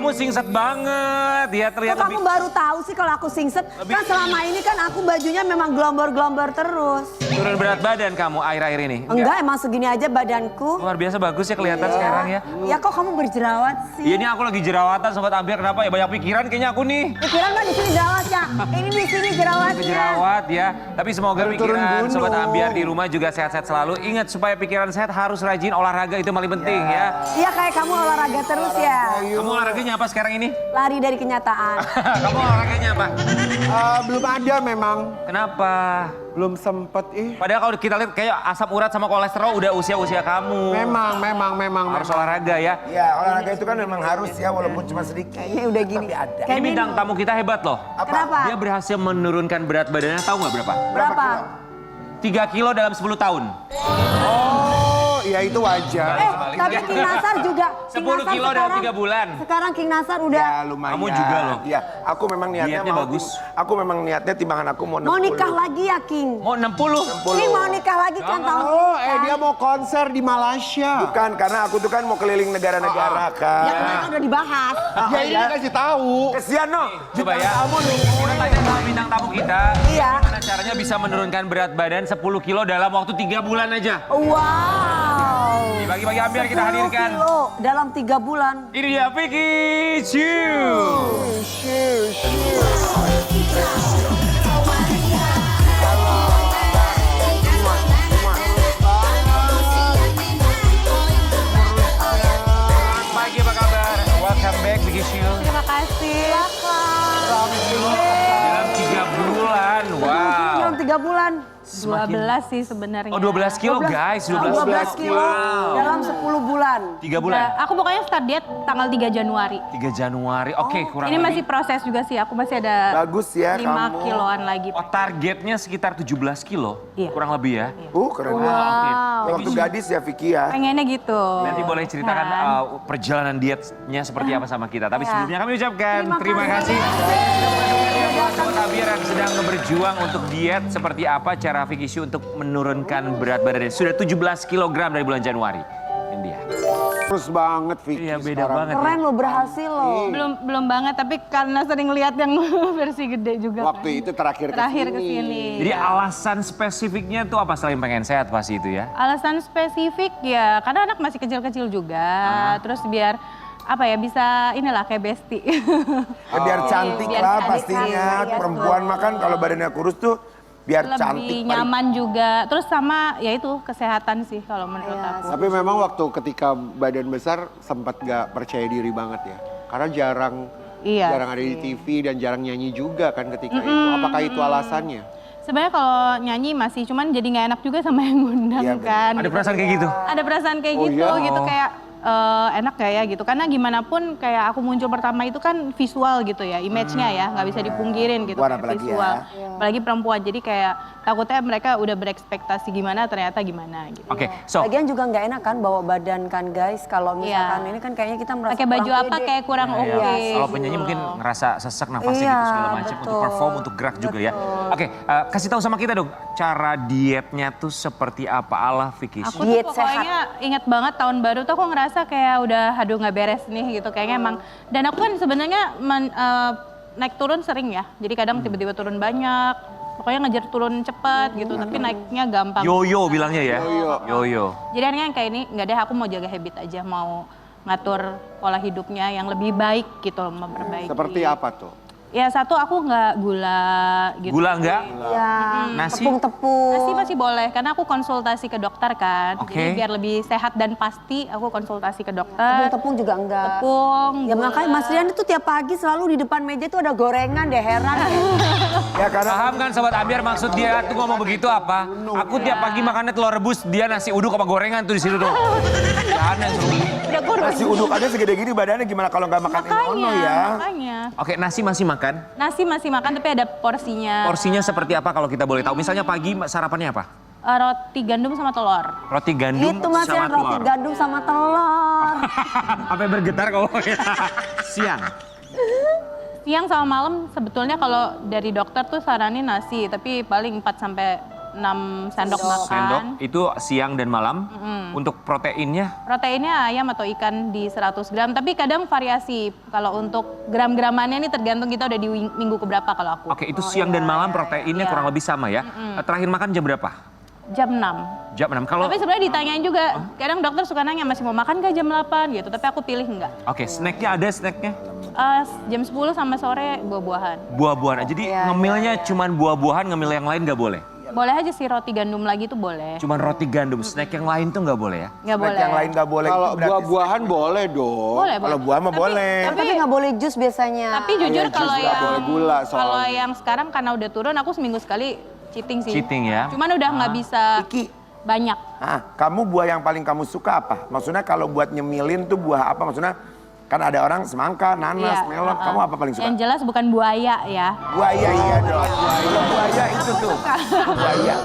kamu singset banget ya terlihat. Kok kamu baru tahu sih kalau aku singset? Kan selama ini kan aku bajunya memang gelombor-gelombor terus. Turun berat badan kamu akhir-akhir ini? Enggak, emang segini aja badanku. Luar biasa bagus ya kelihatan sekarang ya. Ya kok kamu berjerawat sih? Iya ini aku lagi jerawatan Sobat Ambiar, kenapa ya? Banyak pikiran kayaknya aku nih. Pikiran mah di sini jerawatnya. Ini di sini jerawatnya. Jerawat ya. Tapi semoga pikiran gunung. Sobat Ambiar di rumah juga sehat-sehat selalu. Ingat supaya pikiran sehat harus rajin olahraga, itu paling penting ya. Iya kayak kamu olahraga terus ya. Kamu olahraganya apa sekarang ini? Lari dari kenyataan. Kamu olahraganya apa? Belum ada memang. Kenapa? Belum sempet Padahal kalau kita lihat kayak asam urat sama kolesterol udah usia-usia kamu. Memang. Harus olahraga ya. Ya olahraga itu kan memang harus ya walaupun cuma sedikit. Kayaknya udah gini. Tapi ada. Ini bintang tamu kita hebat loh. Kenapa? Dia berhasil menurunkan berat badannya, tahu nggak berapa? Berapa? 3 kilo dalam 10 tahun. Oh, ya itu wajar. Tapi King Nasar juga. 10 kilo dalam 3 bulan. Sekarang King Nasar udah. Ya lumayan. Kamu juga loh. Iya, aku memang niatnya Dietnya mau bagus. Aku memang niatnya timbangan aku mau 60. Mau nikah lagi ya King? Mau 60? King mau nikah lagi kan tahun ini. Oh, dia mau konser di Malaysia. Bukan, karena aku tuh kan mau keliling negara-negara Ya kan. kemarin udah dibahas. Ya ini dikasih tahu. Kesian no. Coba ya. Kita tanya sama bintang tamu kita. Iya. Gimana caranya bisa menurunkan berat badan 10 kilo dalam waktu 3 bulan aja. Wow. Bagi-bagi Ambiar kita 10 hadirkan. kilo dalam 3 bulan. Ini dia Vicky Chu. Pagi, apa kabar? Welcome back Vicky Chu. Terima kasih. Dalam 3 bulan, wow. Dalam 3 bulan. 12 sih sebenarnya. Oh 12 kilo guys, 12 kilo dalam 10 bulan. 3 bulan? Aku pokoknya start diet tanggal 3 Januari. 3 Januari, oke kurang Ini lebih. masih proses juga sih, aku masih ada Bagus ya 5 kamu. kiloan lagi. Oh targetnya sekitar 17 kilo, Iya. kurang lebih ya. Keren. Wow. Waktu gadis ya Vicky ya. Pengennya gitu. Nanti boleh ceritakan Kan. perjalanan dietnya seperti apa sama kita. Tapi sebelumnya kami ucapkan terima kasih. Sobat Ambiar yang sedang berjuang untuk diet, seperti apa cara Vicky Chu untuk menurunkan berat badannya. Sudah 17 kilogram dari bulan Januari. Ini dia. Terus banget Vicky Iya beda sekarang. banget. Keren lo, berhasil lo. Belum banget, tapi karena sering lihat yang versi gede juga. Waktu kan. itu terakhir kesini. Jadi alasan spesifiknya tuh apa selain pengen sehat pasti itu ya? Alasan spesifik ya, karena anak masih kecil-kecil juga. Terus biar apa ya, bisa inilah kayak bestie. Ya, biar cantik Biar lah cantik, pastinya. iya, Perempuan makan kalau badannya kurus tuh biar cantik. Lebih nyaman juga. Terus sama ya itu kesehatan sih kalau menurut aku. Tapi memang waktu ketika badan besar sempat gak percaya diri banget ya. Karena jarang ada di TV dan jarang nyanyi juga kan ketika itu. Apakah itu alasannya? Sebenarnya kalau nyanyi masih, cuman jadi nggak enak juga sama yang ngundang Iya, kan. Ada perasaan kayak gitu? Ada perasaan kayak Oh, gitu, iya? gitu kayak enak gak ya gitu. Karena gimana pun kayak aku muncul pertama itu kan visual gitu ya, image-nya ya, nggak bisa dipungkirin gitu. Wah, kayak apalagi visual. ya. Apalagi perempuan, jadi kayak takutnya mereka udah berekspektasi gimana, ternyata gimana gitu. Oke, so Lagian juga nggak enak kan bawa badan kan guys. Kalau misalkan ini kan kayaknya kita merasa Pakai baju kurang apa pede. kayak kurang ya, oke. kalau gitu penyanyi loh. mungkin ngerasa sesak nafasnya Iya, gitu segala macam untuk betul. perform, untuk gerak juga ya. Oke, kasih tahu sama kita dong cara dietnya tuh seperti apa ala Vicky Chu? Aku Diet tuh pokoknya inget banget tahun baru tuh aku ngerasa kayak udah aduh nggak beres nih gitu kayaknya emang. Dan aku kan sebenarnya naik turun sering ya. Jadi kadang tiba-tiba turun banyak. Pokoknya ngejar turun cepat gitu, tapi naiknya gampang. Yo-yo bilangnya ya? Yo-yo. Jadi akhirnya yang kayak ini nggak deh, aku mau jaga habit aja, mau ngatur pola hidupnya yang lebih baik gitu, memperbaiki. Seperti apa tuh? Ya satu, aku nggak gula gitu. Gula enggak? Ya, Nasi? tepung-tepung. Nasi masih boleh, karena aku konsultasi ke dokter kan. Oke. Jadi biar lebih sehat dan pasti, aku konsultasi ke dokter. Tepung-tepung juga enggak. Tepung, Ya gula. makanya Mas Rian itu tiap pagi selalu di depan meja itu ada gorengan deh, heran deh. Ya karena Paham kan Sobat Ambiar maksud dia tuh ngomong begitu apa? Aku tiap pagi makannya telur rebus, dia nasi uduk sama gorengan tuh di situ tuh. Ya aneh suruh beli. Udah kurus. nasi uduk aja segede gini badannya gimana kalau nggak makan ini ono ya? Makanya. Oke, nasi masih makan? Nasi masih makan tapi ada porsinya. Porsinya seperti apa kalau kita boleh tahu? Misalnya pagi sarapannya apa? Roti gandum sama telur. Roti gandum Itu Mas sama Rian, roti telur. gandum sama telur. Apa yang bergetar kalau siang? Siang sama malam sebetulnya kalau dari dokter tuh saranin nasi, tapi paling 4 sampai 6 sendok makan. Sendok itu siang dan malam. Untuk proteinnya? Proteinnya ayam atau ikan di 100 gram, tapi kadang variasi. Kalau untuk gram-gramannya ini tergantung kita udah di minggu keberapa kalau aku. Oke, itu siang dan malam proteinnya Iya. kurang lebih sama ya. Terakhir makan jam berapa? Jam 6. Jam 6. Kalau Tapi sebenarnya ditanyain juga, kadang dokter suka nanya masih mau makan gak jam 8 gitu, tapi aku pilih enggak. Oke, snacknya ada snacknya? Jam 10 sama sore buah-buahan. Buah-buahan. Jadi ngemilnya cuman buah-buahan, ngemil yang lain nggak boleh? Boleh aja sih roti gandum lagi tuh boleh. Cuman roti gandum, snack yang lain tuh nggak boleh ya? Nggak Snack boleh. yang lain nggak boleh. Kalau itu berarti buah-buahan boleh dong. Boleh, Kalau buah mah boleh. Tapi nggak boleh jus biasanya. Tapi jujur Iya, jus kalau nggak yang boleh gula soalnya. kalau yang sekarang karena udah turun aku seminggu sekali cheating sih. Cheating ya? Cuman udah nggak bisa Iki, banyak. kamu buah yang paling kamu suka apa? Maksudnya kalau buat nyemilin tuh buah apa? Maksudnya kan ada orang semangka, nanas, Iya, melon. Kamu apa paling suka? Yang jelas bukan buaya ya. Buaya iya dong. Kalau buaya itu tuh. Buaya.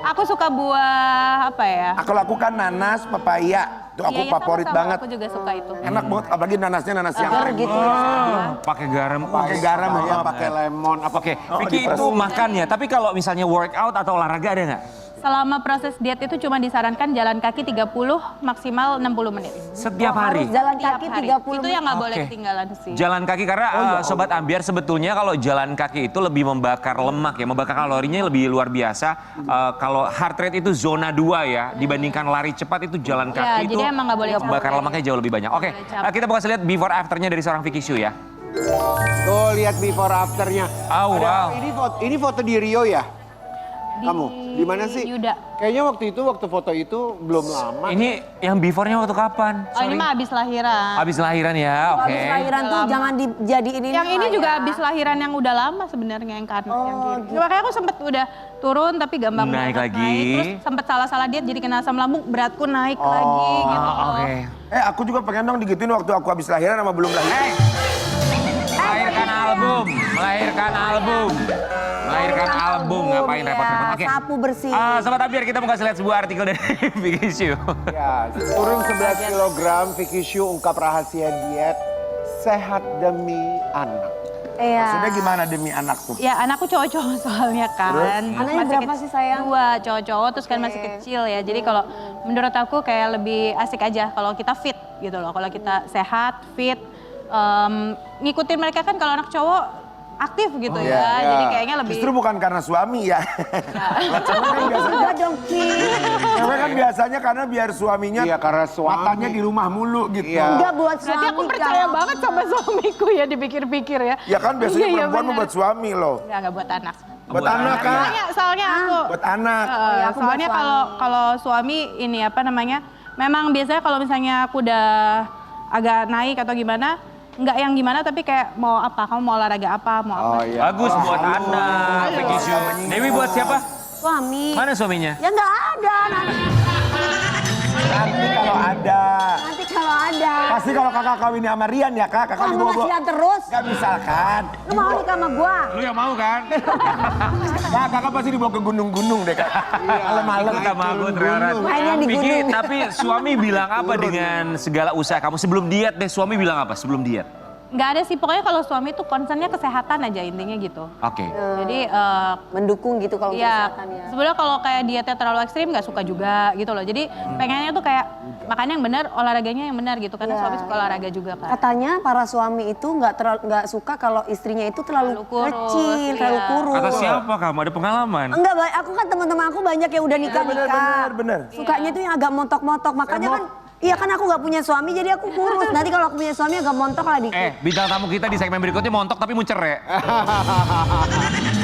Aku suka buah apa ya? Kalau aku kan nanas, pepaya. Tuh aku Iya, favorit sama-sama, banget. Aku juga suka itu. Enak banget, apalagi nanasnya nanas yang Segar gitu ya. Pakai garam. pakai garam ya, ya, pakai lemon. Apa Oke, Oh, Vicky diperes. itu makannya. Tapi kalau misalnya workout atau olahraga ada nggak? Selama proses diet itu cuma disarankan jalan kaki 30 maksimal 60 menit. Setiap hari? Harus jalan Tiap kaki hari. 30 Itu yang nggak boleh Oke. ketinggalan sih. Jalan kaki karena Sobat Ambiar sebetulnya kalau jalan kaki itu lebih membakar lemak ya, membakar kalorinya lebih luar biasa. Kalau heart rate itu zona 2 ya, dibandingkan lari cepat itu jalan Ya, kaki itu jadi emang nggak boleh bakar capek. lemaknya jauh lebih banyak. Oke, Nggak boleh capek. kita bakal lihat before afternya dari seorang Vicky Shu ya. Tuh lihat before afternya. Oh, wow. Ini foto di Rio ya? Kamu di mana sih? Yuda. Kayaknya waktu foto itu belum lama. Ini yang before-nya waktu kapan? Oh ini mah habis lahiran. Habis lahiran ya, oke. Habis lahiran tuh Lama. jangan dijadiin ini. Yang ini lah juga ya. habis lahiran yang udah lama sebenarnya yang kan yang gini. Makanya aku sempet udah turun tapi gampang Naik banget lagi. Terus sempet salah-salah diet jadi kena asam lambung, beratku naik lagi gitu. Oke. Aku juga pengen dong digituin waktu aku habis lahiran sama belum lahiran. Melahirkan album, melahirkan album. Melahirkan album, ngapain ya, repot-repot. Oke. sapu bersih. Sobat Ambiar, kita mau kasih lihat sebuah artikel dari Vicky Shu. Ya, turun 11 kg, Vicky Shu ungkap rahasia diet sehat demi anak. Iya. Maksudnya gimana demi anak tuh? Ya anakku cowok-cowok soalnya kan. Anaknya berapa sih, sayang? 2 cowok-cowok terus kan masih kecil ya. Jadi kalau menurut aku kayak lebih asik aja kalau kita fit gitu loh. Kalau kita sehat, fit, ngikutin mereka kan kalau anak cowok aktif gitu ya. iya. Jadi kayaknya lebih Justru bukan karena suami ya. Cewek kan biasanya, Enggak dong, Ki. cewek kan biasanya karena biar suaminya Iya, karena suami. matanya di rumah mulu gitu. Iya. Enggak buat suami. Berarti aku percaya Kak. banget sama suamiku ya dipikir-pikir ya. Ya kan biasanya Iya, perempuan mau benar. buat suami loh. Enggak buat anak. Buat anak kan? Soalnya aku Buat anak. Iya, aku soalnya buat kalau suami ini apa namanya? Memang biasanya kalau misalnya aku udah agak naik atau gimana, nggak yang gimana tapi kayak mau apa? Kamu mau olahraga apa? Mau apa? Oh iya. Bagus buat anak, Vicky Shu. Dewi buat siapa? Suami. Mana suaminya? Ya nggak ada. Nanti kalau ada. Nanti kalau ada. Pasti kalau kakak kawin sama Rian ya kak, kakak Kamu dibawa. masih terus. Gak misalkan. Lu mau nikah sama gua? Lu yang mau kan? Kak, kakak pasti dibawa ke gunung-gunung deh kak. Malam-malam. Ikut sama aku terharat. Mainnya di Vicky, gunung. tapi suami bilang apa dengan segala usaha kamu? Sebelum diet deh, suami bilang apa sebelum diet? Nggak ada sih, pokoknya kalau suami tuh concernnya kesehatan aja intinya gitu. Oke. Jadi Mendukung gitu kalau ya misalkan ya. sebenarnya kalau kayak dietnya terlalu ekstrim nggak suka juga gitu loh. Jadi pengennya tuh kayak makannya yang benar, olahraganya yang benar gitu. Karena Iya. suami suka olahraga juga kan. Katanya para suami itu nggak suka kalau istrinya itu terlalu Terlalu kurus, kecil, terlalu iya. kurus. Kata siapa kamu? Ada pengalaman? Enggak, aku kan teman-teman aku banyak yang udah nikah. bener. Sukanya tuh yang agak montok-montok. Makanya kan, iya kan aku nggak punya suami jadi aku kurus. Nanti kalau aku punya suami agak montok lah dikit. Bintang tamu kita di segmen berikutnya montok tapi muncere.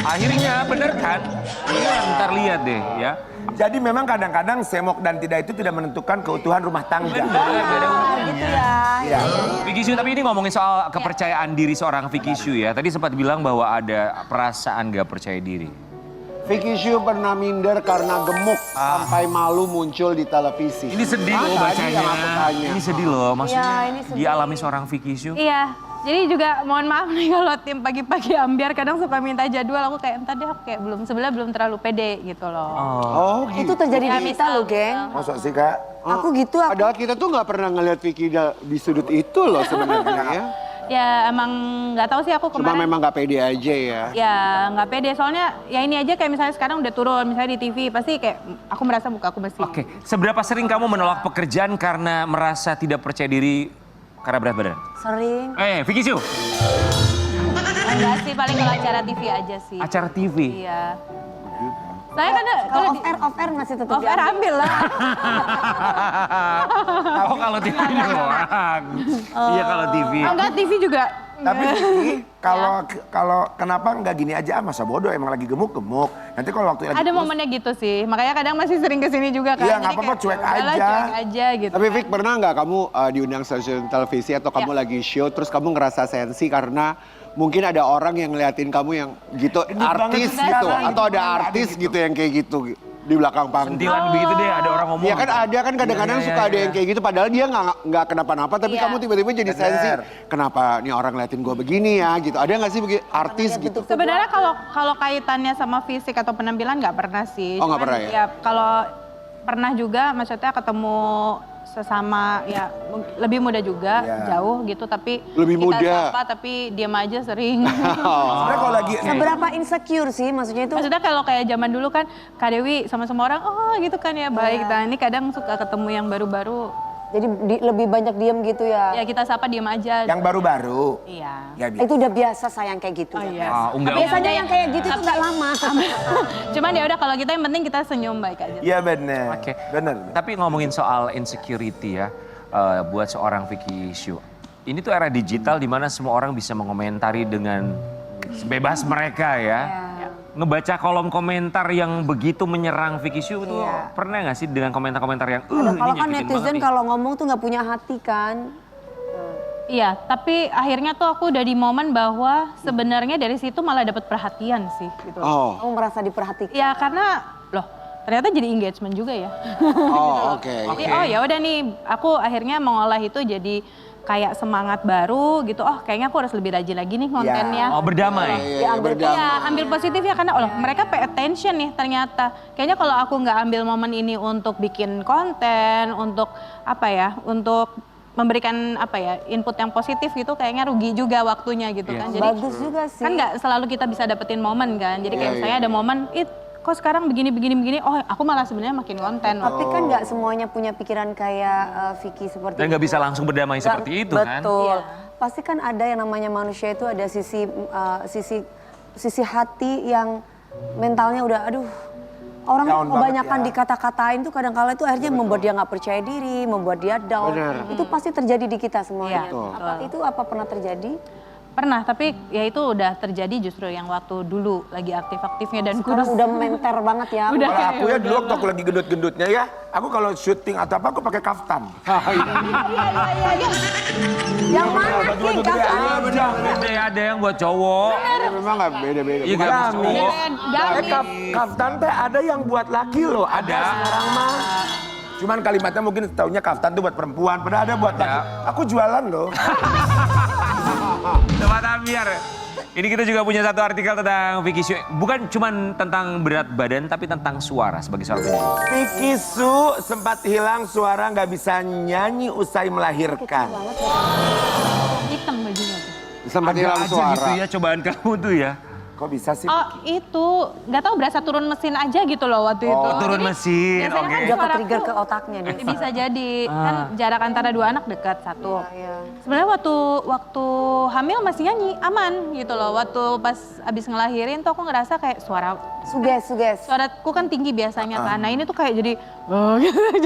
Akhirnya bener kan? Iya, ntar lihat deh ya. Jadi memang kadang-kadang semok dan tidak itu tidak menentukan keutuhan rumah tangga. Bener, gak ada hubungannya. Gitu ya. Iya. Vicky Shu, tapi ini ngomongin soal kepercayaan diri seorang Vicky Shu ya. Tadi sempat bilang bahwa ada perasaan gak percaya diri. Vicky Shu pernah minder karena gemuk sampai malu muncul di televisi. Ini sedih loh Tadi bacanya. yang aku tanya. Ini sedih loh, maksudnya Iya, ini sedih. dialami seorang Vicky Shu. Iya, jadi juga mohon maaf nih kalau tim pagi-pagi ambiar kadang suka minta jadwal. Aku kayak entar deh aku kayak belum terlalu pede gitu loh. Oh gitu. Itu terjadi Ya, di kita loh, geng. Masuk sih kak? Aku gitu, aku. Padahal kita tuh nggak pernah ngeliat Vicky di sudut itu loh sebenarnya ya. Ya emang nggak tahu sih aku Cuma kemarin. memang nggak pede aja ya. Ya nggak pede, soalnya ya ini aja kayak misalnya sekarang udah turun, misalnya di TV, pasti kayak aku merasa muka aku masih. Oke, seberapa sering kamu menolak pekerjaan karena merasa tidak percaya diri karena berat badan? Sering. Vicky Shu, Enggak sih, paling kalau acara TV aja sih. acara TV. Iya. Saya kan Kalau kalau off air masih tetap off air ambil lah. Oh kalau TV doang. Iya kalau TV. Oh, enggak, TV juga. Tapi Vicky, kalau kenapa nggak gini aja, masa bodoh emang lagi gemuk-gemuk. Nanti kalau waktu lagi Ada kurus, momennya gitu sih, makanya kadang masih sering kesini juga kan. Iya, Jadi nggak apa-apa, kayak, cuek udahlah, aja. Cuek aja gitu. Tapi Vic, pernah nggak kamu diundang stasiun televisi atau kamu lagi show terus kamu ngerasa sensi karena mungkin ada orang yang ngeliatin kamu yang gitu, artis banget gitu, sekarang. atau ada Ada artis gitu. gitu yang kayak gitu di belakang panggung. Sentilan begitu deh, ada orang ngomong. Iya kan ada kan kadang-kadang Iya, suka iya, ada yang iya. kayak gitu padahal dia nggak kenapa-napa tapi Iya. kamu tiba-tiba jadi Bener. sensi. Kenapa nih orang ngeliatin gue begini ya gitu. Ada nggak sih artis gitu? Sebenarnya kalau kaitannya sama fisik atau penampilan nggak pernah sih. Oh, nggak Cuman pernah ya? Kalau pernah juga, maksudnya ketemu sesama ya lebih muda juga, Iya. jauh gitu, tapi Lebih kita muda. sapa tapi diam aja sering. sebenarnya kalau lagi Seberapa insecure sih maksudnya itu? Maksudnya kalau kayak zaman dulu kan Kak Dewi sama semua orang oh gitu kan ya baik. Nah ini kadang suka ketemu yang baru-baru, Jadi lebih banyak diem gitu ya? ya kita sapa diam aja. yang baru-baru, Iya. ya Itu udah biasa sayang kayak gitu. Oh ya? iya. Enggak. Biasanya yang kayak gitu tuh nggak lama. Cuman ya udah kalau kita yang penting kita senyum baik aja. Iya bener. Oke. Bener. Tapi ngomongin soal insecurity ya, buat seorang Vicky Shu. Ini tuh era digital di mana semua orang bisa mengomentari dengan sebebas mereka ya. Ngebaca kolom komentar yang begitu menyerang Vicky Shu itu pernah nggak sih dengan komentar-komentar yang Kalau ini kan nyakitin netizen banget nih. kalau ngomong tuh nggak punya hati kan? Iya, tapi akhirnya tuh aku udah di momen bahwa sebenarnya dari situ malah dapat perhatian sih gitu. Oh, Kamu merasa diperhatikan? Ya karena loh ternyata jadi engagement juga ya. oh oke. Jadi oh ya udah nih aku akhirnya mengolah itu jadi kayak semangat baru gitu. Oh kayaknya aku harus lebih rajin lagi nih kontennya. Oh berdamai. Iya, berdamai. Iya, ambil positif ya karena mereka pay attention nih ternyata. Kayaknya kalau aku nggak ambil momen ini untuk bikin konten, untuk apa ya, untuk memberikan apa ya input yang positif gitu, kayaknya rugi juga waktunya gitu kan. Jadi Bagus juga sih. kan nggak selalu kita bisa dapetin momen kan. Jadi kayak Iya, saya ada momen, kok sekarang begini. Oh aku malah sebenarnya makin konten. Tapi kan nggak semuanya punya pikiran kayak Vicky seperti Dan nggak itu. bisa langsung berdamai Nggak- seperti itu kan. Betul. Iya. Pasti kan ada yang namanya manusia itu ada sisi hati yang mentalnya udah aduh. Orang Down banget kebanyakan ya. dikata-katain tuh kadang-kala itu akhirnya membuat dia nggak percaya diri, membuat dia down. Benar. Itu pasti terjadi di kita semuanya. Iya, betul. Apa pernah terjadi? Pernah, tapi ya itu udah terjadi justru yang waktu dulu lagi aktif-aktifnya dan Sekarang kurus. udah menter banget ya. Udah. Kalau aku ya dulu waktu aku lagi gendut-gendutnya ya, aku kalau syuting atau apa aku pakai kaftan. Yang mana King? Ada yang buat cowok. Ya, memang nggak beda-beda. Iya nggak buat cowok. Kaftan teh ada yang buat laki loh, ada sekarang mah. Cuman kalimatnya mungkin taunya kaftan tuh buat perempuan, padahal ada buat laki. Aku jualan loh. Sobat Ambiar. Ini kita juga punya satu artikel tentang Vicky Shu. Bukan cuma tentang berat badan, tapi tentang suara sebagai seorang penyanyi. Vicky Shu sempat hilang suara, nggak bisa nyanyi usai melahirkan. Hitam bajunya tuh. Sempat hilang Ada aja suara. gitu ya cobaan kamu tuh ya. Kok bisa sih? Oh itu, nggak tahu berasa turun mesin aja gitu loh waktu itu. turun Jadi, mesin, biasanya oke. kan Udah suaraku ke-trigger ke otaknya deh. Bisa jadi, kan jarak antara dua anak dekat satu. Iya. Sebenarnya waktu hamil masih nyanyi, aman gitu loh. Waktu pas abis ngelahirin tuh aku ngerasa kayak suaraku kan tinggi biasanya kan. Nah ini tuh kayak jadi,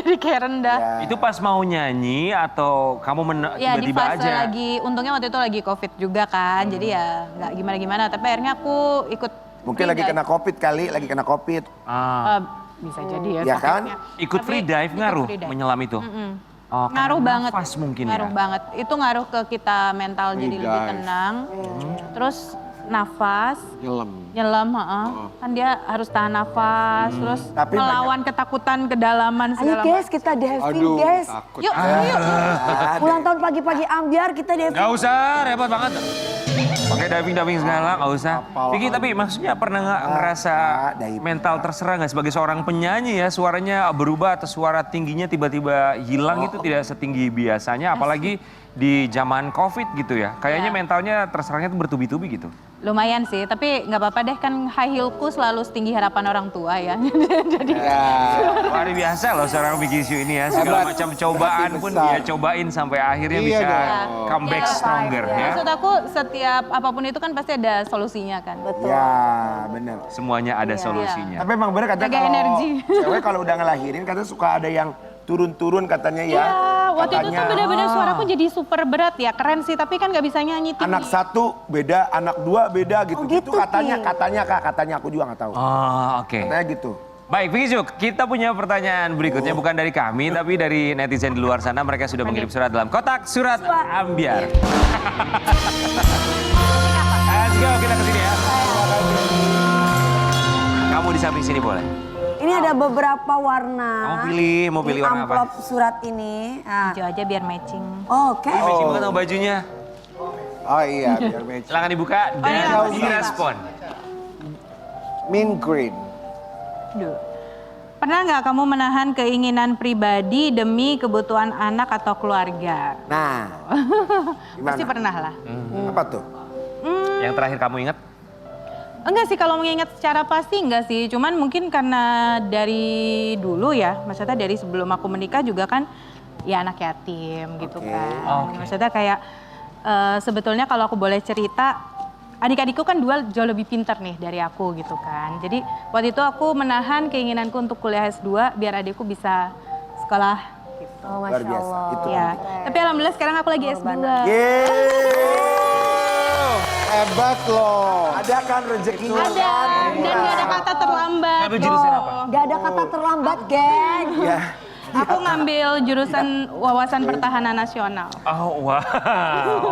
jadi kayak rendah. Itu pas mau nyanyi atau kamu Ya di tiba-tiba fase aja? lagi, untungnya waktu itu lagi COVID juga kan. Jadi ya nggak gimana-gimana. Tapi akhirnya aku ikut. Mungkin lagi kena covid kali, lagi kena covid. Bisa jadi ya. Ya kan? sakitnya. Ikut free Tapi dive ikut ngaruh free dive. menyelam itu? Oh, karena Ngaruh banget. nafas mungkin ngaruh ya? banget. Itu ngaruh ke kita mental jadi Free lebih dive. tenang. Terus nafas, Nyelam. nyelam, kan dia harus tahan nafas, terus Tapi melawan ketakutan kedalaman Ayo segala guys, kita diving Aduh, guys. takut. Yuk, yuk. Ulang tahun pagi-pagi ambiar kita diving. Gak usah, repot banget. Pakai diving segala nggak usah. Apal. Vicky tapi maksudnya pernah nggak ngerasa diving. mental terserang nggak sebagai seorang penyanyi ya suaranya berubah atau suara tingginya tiba-tiba hilang itu tidak setinggi biasanya apalagi di zaman COVID gitu ya. Kayaknya mentalnya terserangnya tuh bertubi-tubi gitu. Lumayan sih, tapi nggak apa-apa deh kan high heelku selalu setinggi harapan orang tua ya. Jadi Luar biasa loh seorang Vicky Shu ini ya. Segala Hebat. macam cobaan Berarti pun besar. dia cobain sampai akhirnya Iya bisa dong. comeback stronger ya. maksud aku setiap apapun itu kan pasti ada solusinya kan. Betul. Ya, bener. Semuanya ada solusinya. Tapi emang bener katanya Jaga kalau energi. cewek kalau udah ngelahirin katanya suka ada yang turun-turun katanya ya. Iya, waktu itu tuh Katanya, bener-bener suaraku jadi super berat ya, keren sih, tapi kan nggak bisa nyanyi tinggi. anak satu beda, anak dua beda gitu. Oh, Gitu gitu, katanya, Ki. katanya aku juga nggak tahu. Oh, oke. Katanya gitu. Baik, Vicky Shu, kita punya pertanyaan berikutnya bukan dari kami, tapi dari netizen di luar sana. Mereka sudah mengirim surat dalam kotak surat ambiar. Let's go, kita ke sini ya. Kamu di samping sini boleh. Ini ada beberapa warna. Mau pilih Di warna apa? amplop surat ini. Nah, Hijau aja biar matching. Oke. Ini matching banget sama bajunya. Oh iya, biar match. Silakan dibuka dan iya, direspon. Mint green. Duh. Pernah nggak kamu menahan keinginan pribadi demi kebutuhan anak atau keluarga? Nah, Pasti gimana? pernah lah. Apa tuh? Yang terakhir kamu ingat? Enggak sih, kalau mengingat secara pasti enggak sih. Cuman mungkin karena dari dulu ya, maksudnya dari sebelum aku menikah juga kan ya anak yatim gitu kan. Oke. Maksudnya kayak sebetulnya kalau aku boleh cerita, adik-adikku kan jauh lebih pintar nih dari aku gitu kan. Jadi waktu itu aku menahan keinginanku untuk kuliah S2 biar adikku bisa sekolah gitu. Oh, Luar Masya biasa. Allah. Itu. Ya, tapi alhamdulillah sekarang aku lagi S2. Hebat loh. Ada kan rezekinya? Ada, dan gak ada kata terlambat. Kamu jurusan apa? Gak ada kata terlambat, geng. Ya. Aku ngambil jurusan wawasan pertahanan nasional. Oh, wow.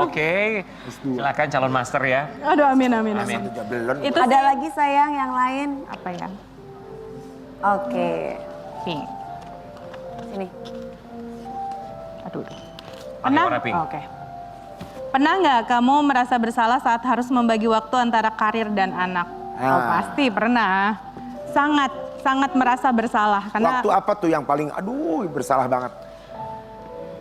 Oke. Silakan calon master ya. Aduh, amin, amin, Amin. amin. Udah belum. Itu Ada sih- lagi sayang yang lain. apa ya? Oke. Pink. Sini. Aduh. Pakai warna pink. Oke. Pernah nggak kamu merasa bersalah saat harus membagi waktu antara karir dan anak? Oh, pasti pernah. Sangat merasa bersalah karena Waktu apa tuh yang paling, aduh bersalah banget?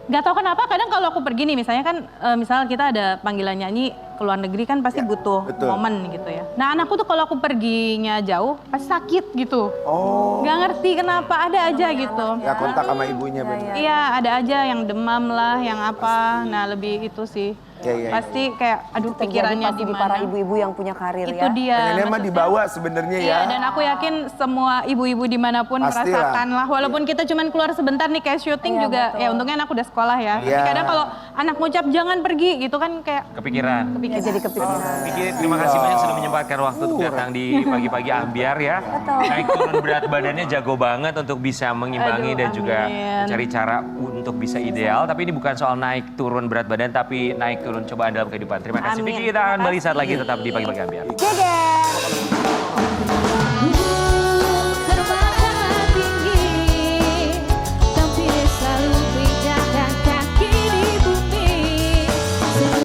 nggak tahu kenapa kadang kalau aku pergi nih misalnya kan misal kita ada panggilan nyanyi ke luar negeri kan pasti Ya, butuh betul. momen gitu ya. Nah anakku tuh kalau aku perginya jauh pasti sakit gitu. Oh, Nggak ngerti kenapa ada aja gitu. ya kontak sama ibunya bener. Iya ada aja yang demam lah, yang apa. Nah lebih itu sih. Iya. Pasti kayak aduh Terjadi pikirannya pasti di di para mana. ibu-ibu yang punya karir Itu ya. dia. Pengennya mah maksudnya. dibawa sebenarnya ya. Iya, dan aku yakin semua ibu-ibu dimanapun Pastilah. merasakan lah. Walaupun kita cuman keluar sebentar nih kayak syuting Iya, juga, betul. ya untungnya anak udah sekolah ya. Tapi Iya. kadang kalau anak ngucap jangan pergi gitu kan kayak Kepikiran. Ya, jadi kepikiran. Vicky, terima kasih banyak sudah menyempatkan waktu untuk datang di pagi-pagi ambiar ya. Betul. Naik turun berat badannya jago banget untuk bisa mengimbangi Aduh, dan juga amin. mencari cara untuk bisa ideal. Tapi ini bukan soal naik turun berat badan, tapi naik turun cobaan dalam kehidupan. Terima kasih Amin. Vicky, kita akan Terima balik saat lagi kasih. tetap di pagi-pagi ambiar. Dadah.